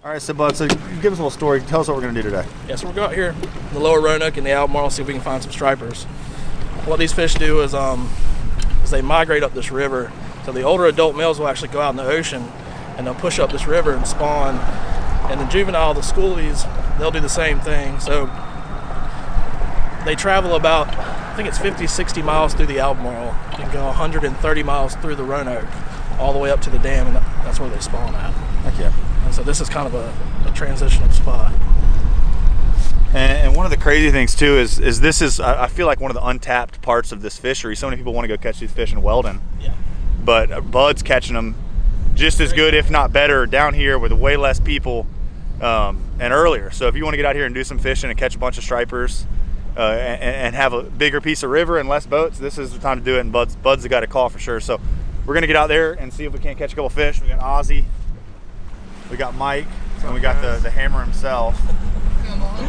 All right, so Bud, so give us a little story. Tell us what we're going to do today. Yeah, so we're going out here in the Lower Roanoke and the Albemarle, see if we can find some stripers. What these fish do is they migrate up this river. So the older adult males will actually go out in the ocean and they'll push up this river and spawn. And the juvenile, the schoolies, they'll do the same thing. So they travel about, I think it's 50, 60 miles through the Albemarle. You can go 130 miles through the Roanoke all the way up to the dam, and that's where they spawn at. Heck yeah. And so this is kind of a transitional spot. And one of the crazy things too is this is, I feel like one of the untapped parts of this fishery. So many people want to go catch these fish in Weldon. Yeah. But Bud's catching them just as good, if not better, down here with way less people and earlier. So if you want to get out here and do some fishing and catch a bunch of stripers and have a bigger piece of river and less boats, this is the time to do it. And Bud's the guy to call for sure. So we're gonna get out there and see if we can't catch a couple fish. We got Ozzy, we got Mike, and we got the hammer himself. Come on.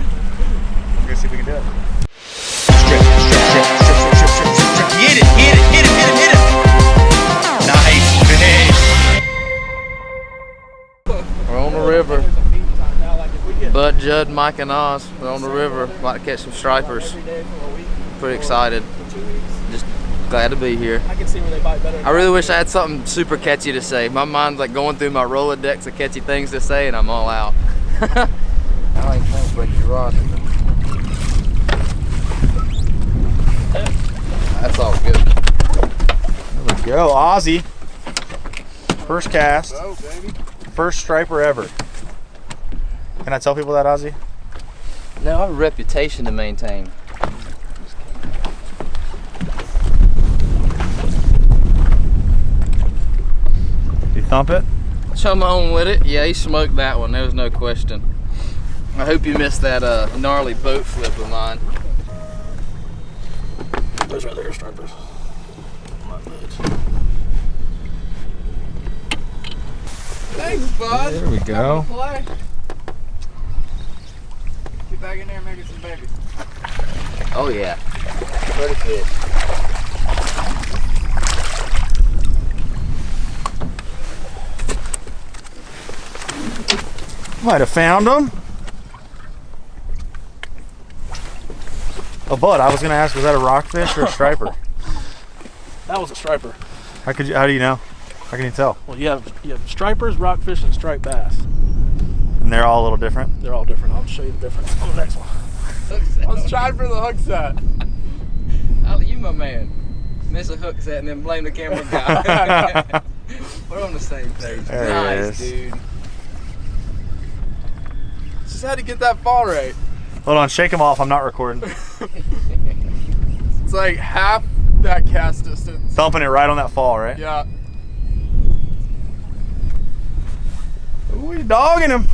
We're gonna see if we can do it. Hit it. Nice fish. We're on the river. Bud, Jud, Mike, and Oz. We're on the river. About to catch some stripers. Pretty excited. Just glad to be here. I can see where they bite better. I really wish I had something super catchy to say. My mind's like going through my Rolodex of catchy things to say, and I'm all out. I ain't trying to break your rod. That's all good. There we go, Ozzy. First cast. Go, baby. First striper ever. Can I tell people that, Ozzy? No, I have a reputation to maintain. You thump it? Chum on with it. Yeah, he smoked that one. There was no question. I hope you missed that gnarly boat flip of mine. Those right there are stripers. Not bad. Thanks, bud. There we go. Play. Get back in there and make it some babies. Oh yeah. Pretty fish. Might have found them. Oh, Bud, I was gonna ask, was that a rockfish or a striper? That was a striper. How do you know? How can you tell? Well, you have stripers, rockfish, and striped bass. And they're all a little different? They're all different. I'll show you the difference on the next one. Let's try for the hook set. You my man. Miss a hook set and then blame the camera guy. We're on the same page. There Nice, it is. dude. Just had to get that fall right. Hold on, shake them off. I'm not recording. It's like half that cast distance. Thumping it right on that fall, right? Yeah. Ooh, you dogging him.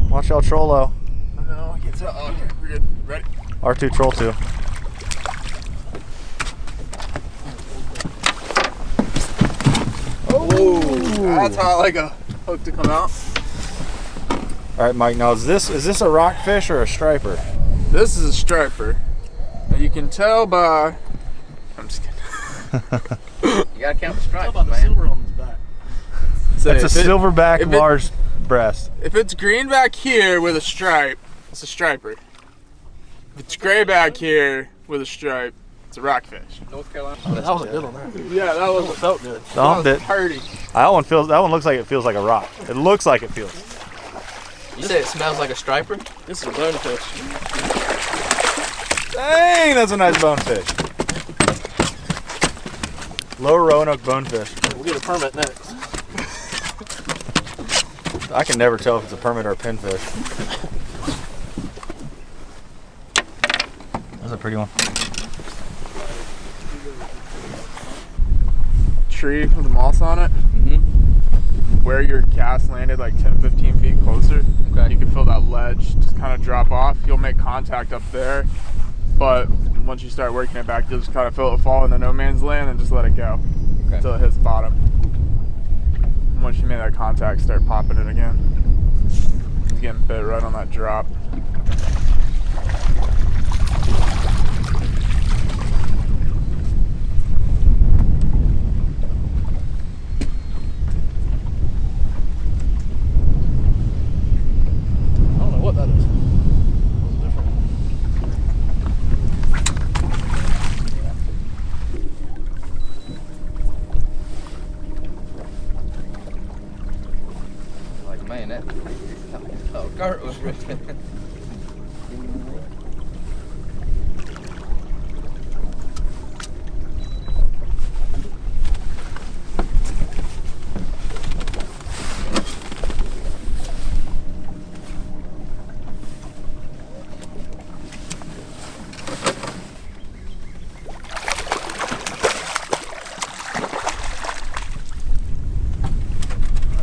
Watch out, Trollo. No, I can't tell. Oh, okay, we're good. Ready? R2 Troll 2. Oh, that's how I like a hook to come out. All right, Mike. Now, is this a rockfish or a striper? This is a striper. Now you can tell by. I'm just kidding. You gotta count the How stripes, about the man. silver on his back? That's a if it- silverback if it- large breast. If it's green back here with a stripe, it's a striper. If it's gray back here with a stripe, it's a rockfish. North Carolina. That was a good one there. Yeah, that was Felt good. Thumped it. party. That one looks like it feels like a rock. It looks like it feels. You say it smells like a striper? This is a bonefish. Dang, that's a nice bonefish. Lower Roanoke bonefish. We'll get a permit next. I can never tell if it's a permit or a pinfish. That's a pretty one. Tree with the moss on it. Mm-hmm. Where your cast landed like 10-15 feet closer, Okay. you can feel that ledge just kind of drop off. You'll make contact up there, but once you start working it back, you'll just kind of feel it fall into no man's land and just let it go until it hits bottom. And once you make that contact, start popping it again. He's getting bit right on that drop. Man, that dirt was ripping.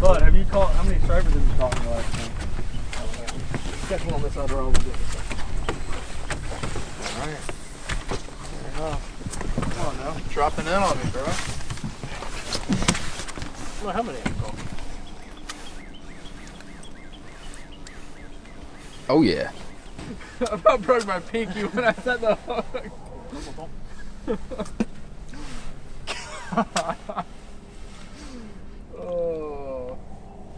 Bud, have you caught, how many stripers have you caught in the last time? Catch one on this side, or I'll get this side. Alright. Come on now. Dropping in on me, bro. Well, how many have you caught? Oh yeah. I about broke my pinky when I set the hook. Oh,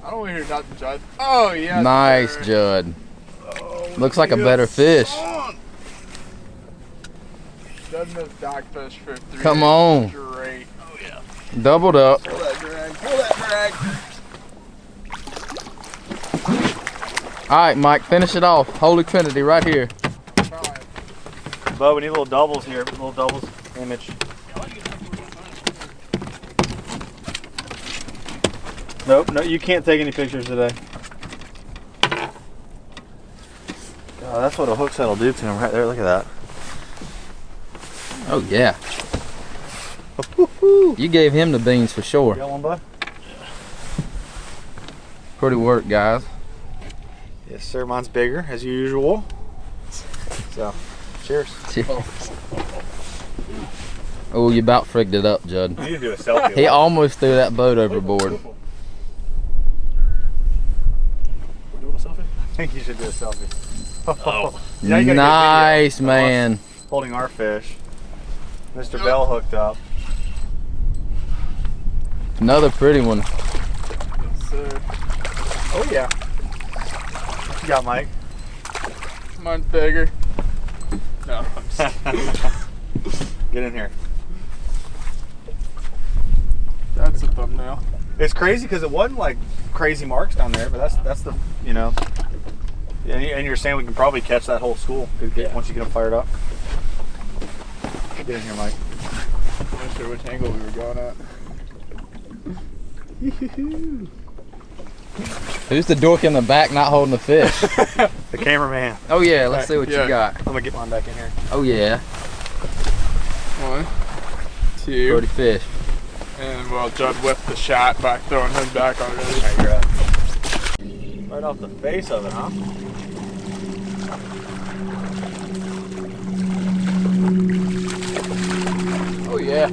I don't want to hear nothing, Jud. Oh yeah. Nice, sir. Jud. Looks like a better fish. Jud missed dogfish for 3 Come days on. straight. Oh yeah. Doubled up. Pull that drag. Pull that drag. Alright, Mike, finish it off. Holy Trinity right here. Try. Bud, we need little doubles here. Little doubles image. Nope, no, you can't take any pictures today. God, that's what a hook set will do to him right there. Look at that. Oh yeah. You gave him the beans for sure. Got one, bud? Pretty work, guys. Yes, sir. Mine's bigger, as usual. So, cheers. Oh, you about frigged it up, Jud. I need to do a selfie. He almost threw that boat overboard. We're doing a selfie? I think you should do a selfie. Oh. Yeah, you got a good Nice, video of us man. holding our fish. Mr. Bell hooked up. Another pretty one. Yes, sir. Oh, yeah. What you got, Mike? Mine's bigger. No, I'm just Get in here. That's a thumbnail. It's crazy because it wasn't like crazy marks down there, but that's the, you know. And you're saying we can probably catch that whole school once you get them fired up. Get in here, Mike. I'm not sure which angle we were going at. Who's the dork in the back not holding the fish? The cameraman. Oh yeah, let's see what Yeah. you got. I'm gonna get mine back in here. Oh yeah, 1, 2, pretty fish. and well, Jud whipped the shot by throwing his back already. Right, you're up. Right off the face of it, huh? Oh yeah.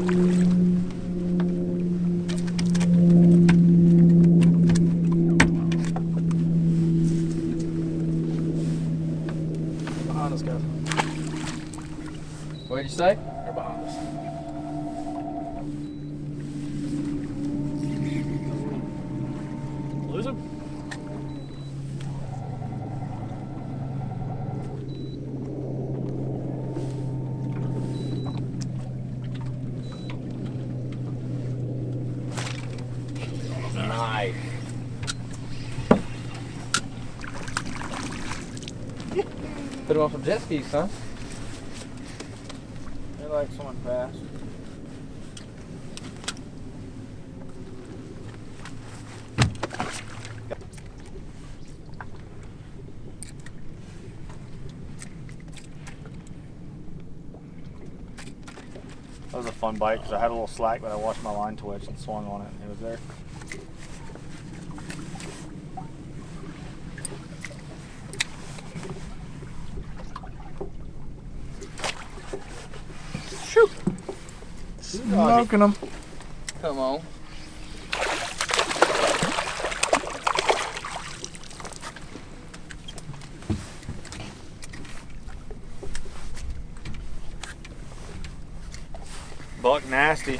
Behind us, guys. What did you say? They're behind us. Lose him? Nice. Put him on some jet skis, huh? They like someone fast. That was a fun bite because I had a little slack, but I watched my line twitch and swung on it, and it was there. Shoot! Smoking them. Come on. Buck nasty.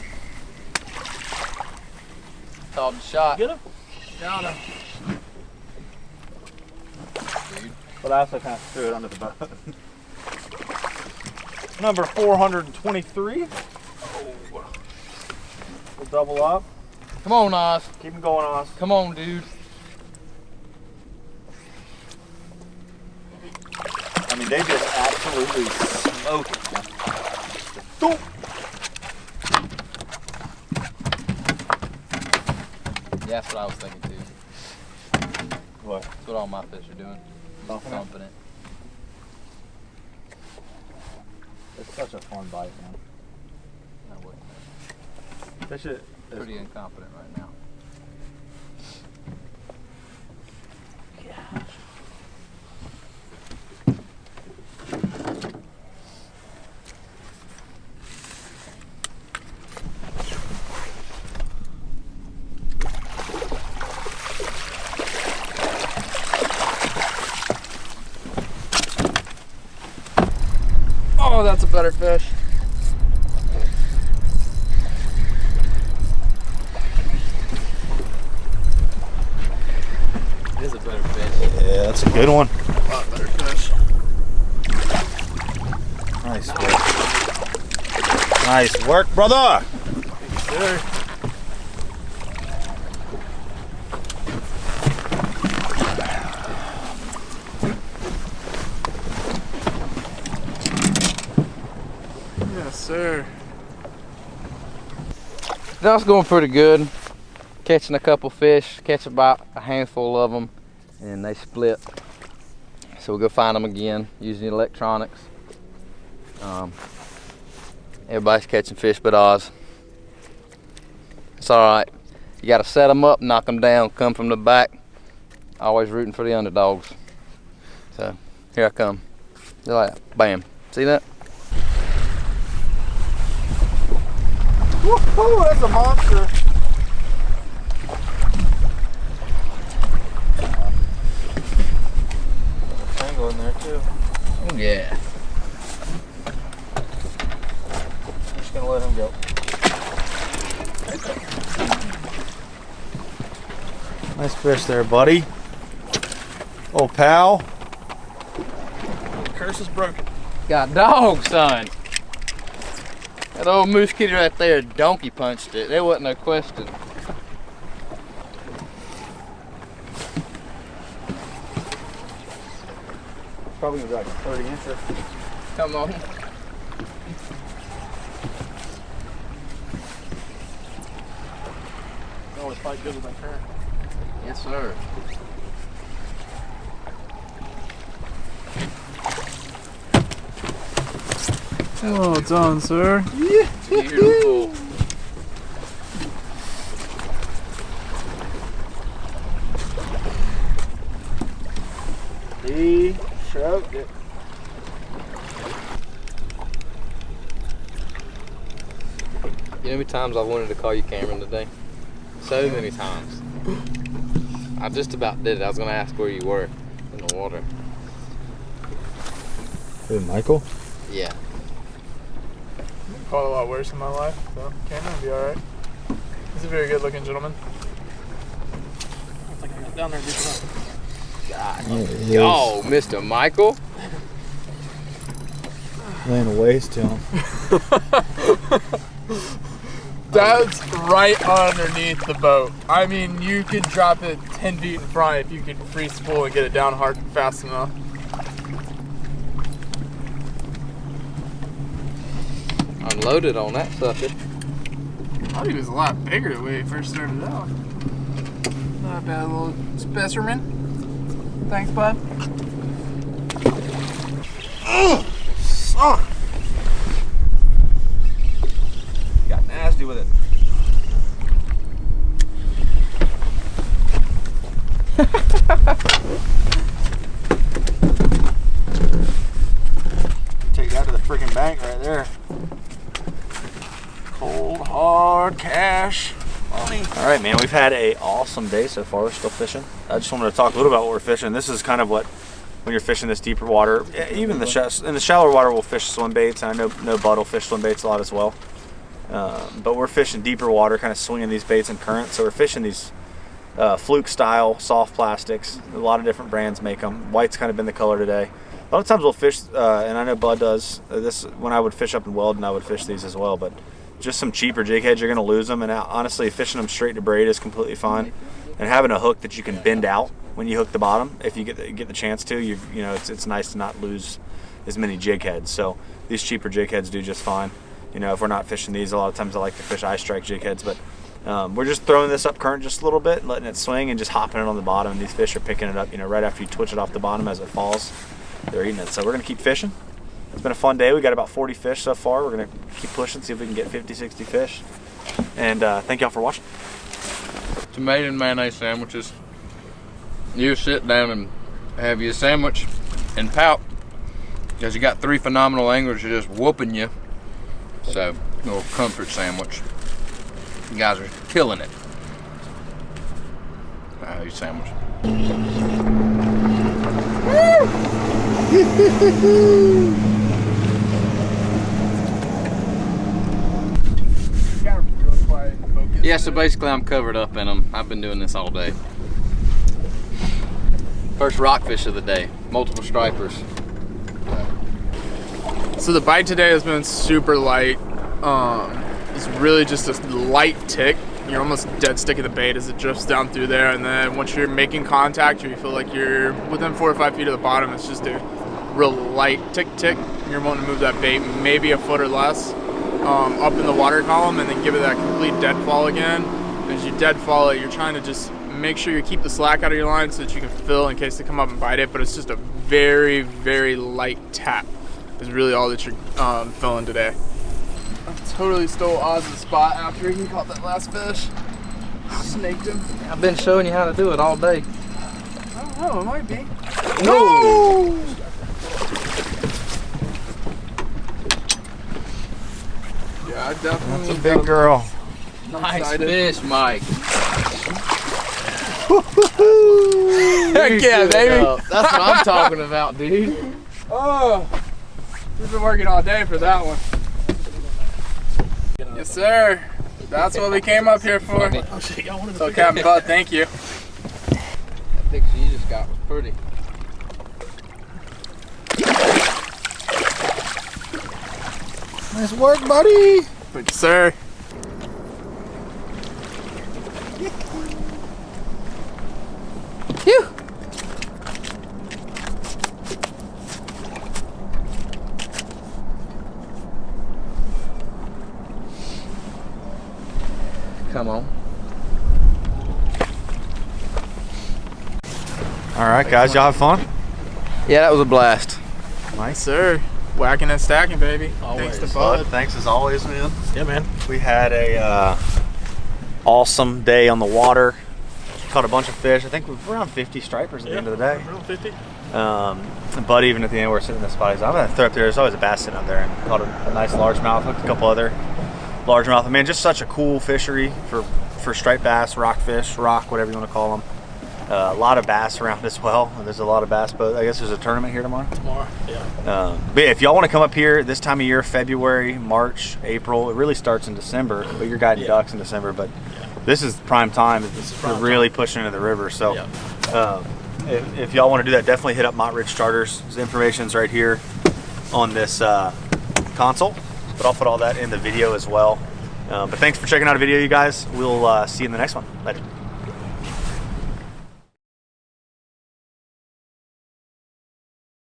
Called the shot. Get him? Got him. But I also kind of threw it under the boat. Number 423. Oh. We'll double up. Come on, Oz. Keep them going, Oz. Come on, dude. mean, they just absolutely smoke it, man. Boom. Yeah, that's what I was thinking too. What? That's what all my fish are doing. Pumping it. It's such a fun bite, man. I wouldn't. Fish it. Pretty incompetent right now. Oh, that's a better fish. It is a better fish. Yeah, that's a good one. A lot better fish. Nice work. Nice work, brother. Sure. Yes, sir. That was going pretty good. Catching a couple fish, catch about a handful of them, and they split. So we'll go find them again using the electronics. Everybody's catching fish but Oz. It's all right. You got to set them up, knock them down, come from the back. Always rooting for the underdogs. So here I come. Just like that. Bam. See that? Woohoo, that's a monster. Tangle in there too. Oh yeah. I'm just gonna let him go. Nice fish there, buddy. Oh, pal. Curse is broken. Got dog, son. That old moose kitty right there donkey punched it. There wasn't no question. Probably gonna be like a 30-incher. Come on. I always fight good with my current. Yes, sir. Well done, sir. Beautiful. He choked it. You know how many times I wanted to call you Cameron today? So many times. I just about did it. I was going to ask where you were in the water. Who, Michael? Yeah. Caught a lot worse in my life, so Cameron will be alright. He's a very good looking gentleman. I think I got down there and did something. Oh, Mr. Michael. Laying a waste to him. That's right underneath the boat. I mean, you could drop it 10 feet in front if you could free spool and get it down hard fast enough. Unloaded on that sucker. I thought he was a lot bigger the way he first started out. Not a bad little specimen. Thanks, bud. Son! Got nasty with it. Take that to the freaking bank right there. Cold, hard cash money. All right, man, we've had a awesome day so far. We're still fishing. I just wanted to talk a little about what we're fishing. This is kind of what, when you're fishing this deeper water, even in the shallower water, we'll fish swim baits. I know Bud will fish swim baits a lot as well. But we're fishing deeper water, kind of swinging these baits in current. So we're fishing these fluke style soft plastics. A lot of different brands make them. White's kind of been the color today. A lot of times we'll fish, and I know Bud does this when I would fish up in Weldon. I would fish these as well, but just some cheaper jig heads, you're going to lose them. And honestly, fishing them straight to braid is completely fine. And having a hook that you can bend out when you hook the bottom, if you get the chance to, you know, it's nice to not lose as many jig heads. So these cheaper jig heads do just fine. You know, if we're not fishing these, a lot of times I like to fish eye strike jig heads, but we're just throwing this up current just a little bit, letting it swing and just hopping it on the bottom. And these fish are picking it up, you know, right after you twitch it off the bottom as it falls, they're eating it. So we're gonna keep fishing. It's been a fun day. We got about 40 fish so far. We're gonna keep pushing, see if we can get 50, 60 fish. And thank y'all for watching. Tomato and mayonnaise sandwiches. You sit down and have your sandwich and pout, because you got 3 phenomenal anglers who are just whooping you. So, a little comfort sandwich. You guys are killing it. I'll have your sandwich. Yeah, so basically I'm covered up in them. I've been doing this all day. First rockfish of the day, multiple stripers. So the bite today has been super light. It's really just a light tick. You're almost dead stick of the bait as it drifts down through there, and then once you're making contact or you feel like you're within 4 or 5 feet of the bottom, it's just a real light tick tick. You're wanting to move that bait maybe a foot or less up in the water column, and then give it that complete deadfall again. As you deadfall it, you're trying to just make sure you keep the slack out of your line so that you can fill in case they come up and bite it, but it's just a very, very light tap is really all that you're filling today. I totally stole Oz's spot after he caught that last fish. Snaked him. I've been showing you how to do it all day. I don't know, it might be. No! Yeah, I definitely. That's a big girl. Nice fish, Mike. Heck yeah, baby. That's what I'm talking about, dude. Oh, we've been working all day for that one. Yes, sir. That's what we came up here for. Oh shit, y'all wanted to So, Captain Bud, thank you. That picture you just got was pretty. Nice work, buddy. Thank you, sir. Phew. Come on. All right, guys, y'all have fun? Yeah, that was a blast. Nice, sir. Whacking and stacking, baby. Always. Thanks to Bud. Thanks as always, man. Yeah, man. We had a awesome day on the water. Caught a bunch of fish. I think we're around 50 stripers at the end of the day. Around 50. But even at the end, we're sitting in the spot. I'm gonna throw up there. There's always a bass sitting up there, and caught a nice largemouth. Hooked a couple other largemouth. I mean, just such a cool fishery for striped bass, rockfish, rock, whatever you want to call them. A lot of bass around as well. There's a lot of bass, but I guess there's a tournament here tomorrow. Yeah. But yeah, if y'all want to come up here this time of year, February, March, April, it really starts in December, but you're guiding ducks in December, but this is prime time. We're really pushing into the river. So if y'all want to do that, definitely hit up Mott Ridge Charters. The information's right here on this console, but I'll put all that in the video as well. But thanks for checking out a video, you guys. We'll see you in the next one. Later.